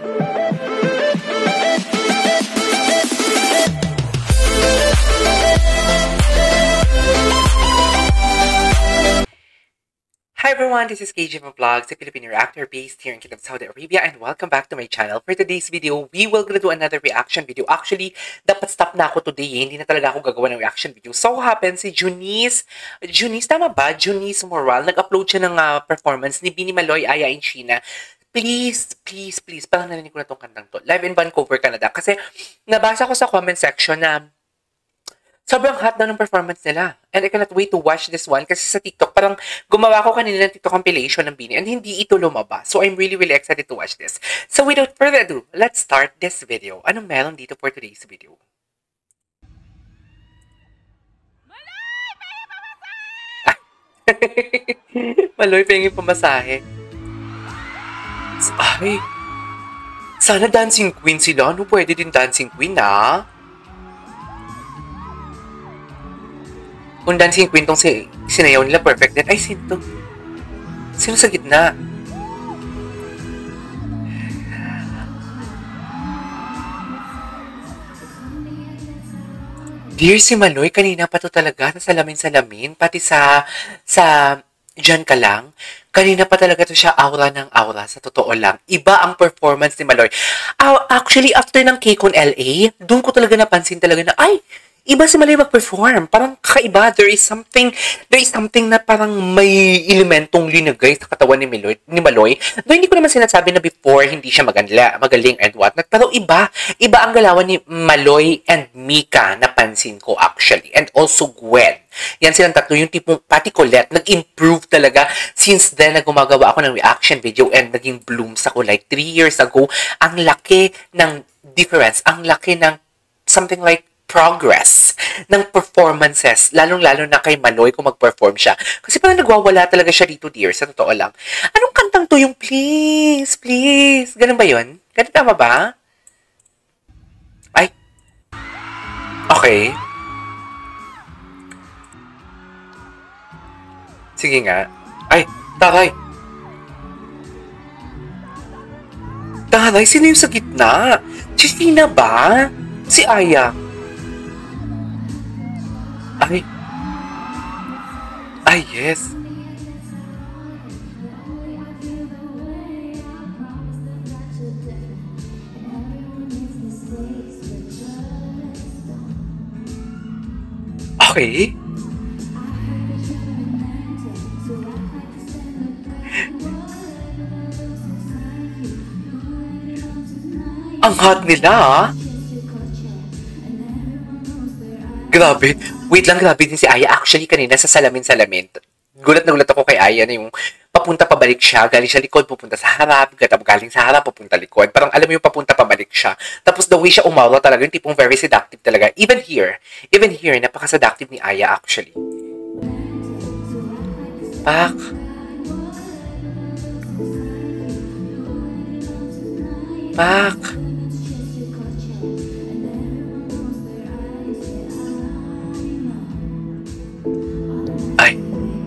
Hi everyone, this is KJ Vlogs, a Filipino reactor based here in Kingdom of Saudi Arabia, and welcome back to my channel. For today's video, we will gonna do another reaction video. Actually, dapat stop na ako today. Hindi na talaga ako gagawa ng reaction video. So happens, si Junice, tama ba? Junice Moral, nag-upload siya ng performance ni Bini Maloy, Aya in Sheena. Please, parang narinig ko na tong kantang to. Live in Vancouver, Canada. Kasi nabasa ko sa comment section na sobrang hot na ng performance nila. And I cannot wait to watch this one kasi sa TikTok, parang gumawa ko kanina ng TikTok compilation ng Bini and hindi ito lumabas. So I'm really excited to watch this. So without further ado, let's start this video. Anong meron dito for today's video? Maloy, pahingin pamasahe. Ay, sana dancing queen sila. Ano pwede din dancing queen, ha? Kung dancing queen tong sinayaw nila, perfect din. Ay, sino to? Sino sa gitna? Dear si Maloy, kanina pa to talaga, nasalamin-salamin, pati sa dyan ka lang, kanina pa talaga to siya aura ng aura, sa totoo lang. Iba ang performance ni Maloy. Actually, after ng KCON LA, doon ko talaga napansin talaga na, ay, iba si Maloy mag-perform. Parang kakaiba. There is something na parang may elementong linagay sa katawan ni Maloy. Though hindi ko naman sinasabi na before hindi siya magaling and whatnot. Pero iba ang galawan ni Maloy and Mika, napansin ko actually. And also Gwen. Yan silang tatlo, yung tipong pati Colette, nag-improve talaga since then na gumagawa ako ng reaction video and naging blooms ako like 3 years ago. Ang laki ng difference, ang laki ng something like progress ng performances, lalong-lalo na kay Maloy kung mag-perform siya. Kasi parang nagwawala talaga siya dito, dear, sa totoo lang. Anong kantang to yung please? Ganun ba yun? Ganun tama ba? Ay. Okay. Sige nga. Ay, taray. Taray, sino yung sa gitna? Si Sheena ba? Si Aya? Ay, yes. Okay. Ang hot nila, ah. Grabe. Wait lang, grabe din si Aya. Actually, kanina sa salamin-salamin, gulat na gulat ako kay Aya na yung papunta pabalik siya, galing siya likod, pupunta sa harap, galing sa harap, pupunta likod. Parang alam mo yung papunta pabalik siya. Tapos the way siya umaura talaga, yung tipong very seductive talaga. Even here, napaka-seductive ni Aya actually. Pak.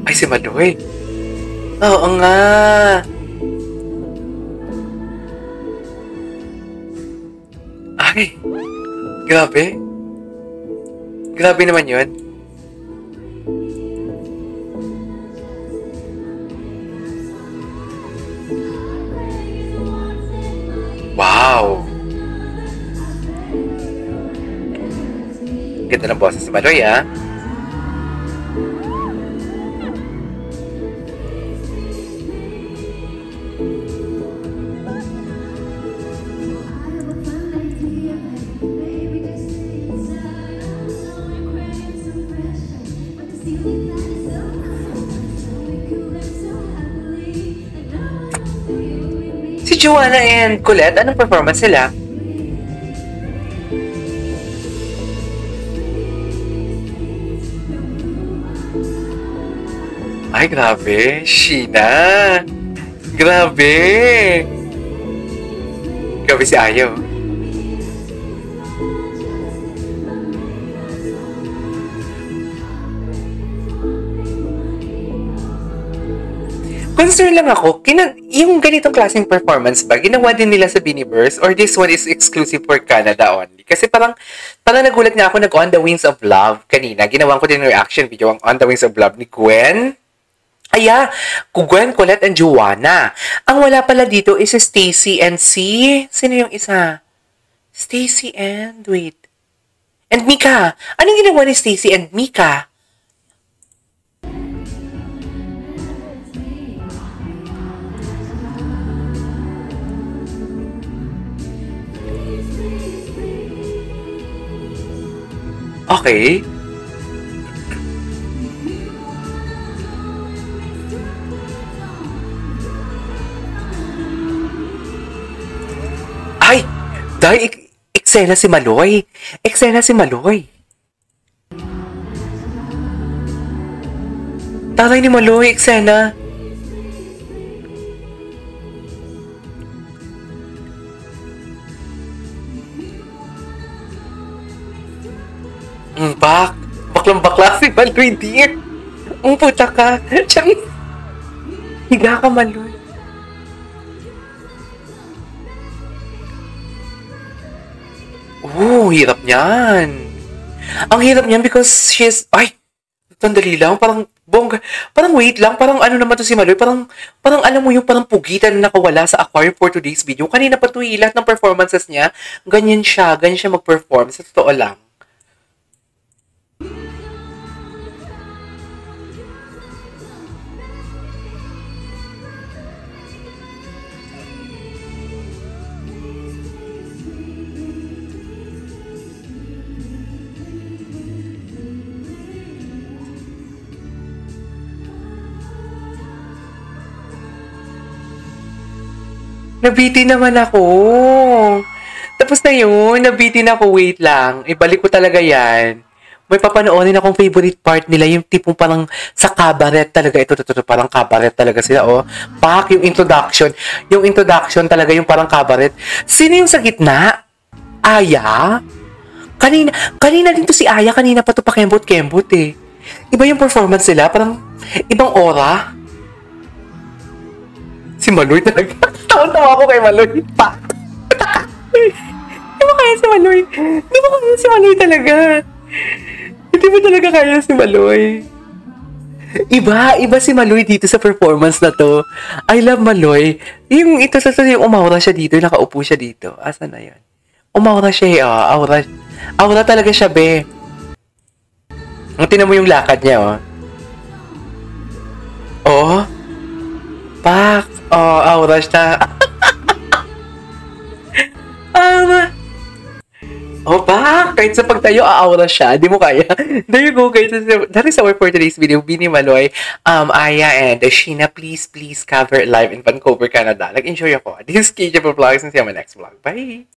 Ay, si Maloy. Oo nga. Ay, grabe. Grabe naman yun. Wow. Ganda ng boses si Maloy, ah. Si Joanna and Colette, anong performance nila? Ay, grabe. Sheena. Grabe. Grabe si Ayo. Concern lang ako, yung ganitong klaseng performance ba, ginawa din nila sa Biniverse or this one is exclusive for Canada only? Kasi parang nagulat nga ako On the Wings of Love kanina. Ginawan ko din reaction video ang On the Wings of Love ni Gwen. Gwen, Colette, and Joanna. Ang wala pala dito is si Stacy and sino yung isa? Stacy and, and Mika. Anong ginawa ni Stacy and Mika? Okay. Ay! Eksena si Maloy. Tatay ni Maloy, eksena. Baklang-bakla si Maloy, dear. Ang puta ka. Higa ka, Maloy. Hirap niyan. Ang hirap niyan because sandali lang, parang bongga, parang wait lang, parang ano naman to si Maloy, parang alam mo yung parang pugitan na nakawala sa aquarium for today's video. Kanina pa to lahat ng performances niya, ganyan siya mag-perform, sa totoo lang. Nabitin naman ako. Tapos na yun, nabitin ako, wait lang. Ibalik ko talaga yan. May papanoorin akong favorite part nila, yung tipong parang sa cabaret talaga. Ito, parang cabaret talaga sila, oh. Yung introduction. Yung introduction talaga, yung parang cabaret. Sino yung sa gitna? Aya? Kanina din to si Aya, kanina pa to pa kembot eh. Iba yung performance nila, parang ibang aura. Si Maloy talaga. Tawa ako kay Maloy. Di ba kaya si Maloy? Di ba kaya si Maloy talaga? Hindi ba talaga kaya si Maloy? Iba si Maloy dito sa performance na to. I love Maloy. Yung umaura siya dito, yung nakaupo siya dito. Asan na yun? Umaura siya aura talaga siya, be. Tingnan mo yung lakad niya, oh. Aura siya. Kahit sa pagtayo, aura siya. Di mo kaya. There you go, guys. That is our for today's video. Bini Maloy, Aya, and Sheena. Please cover live in Vancouver, Canada. Enjoy ako. This is KJ Vlogs and see you on my next vlog. Bye!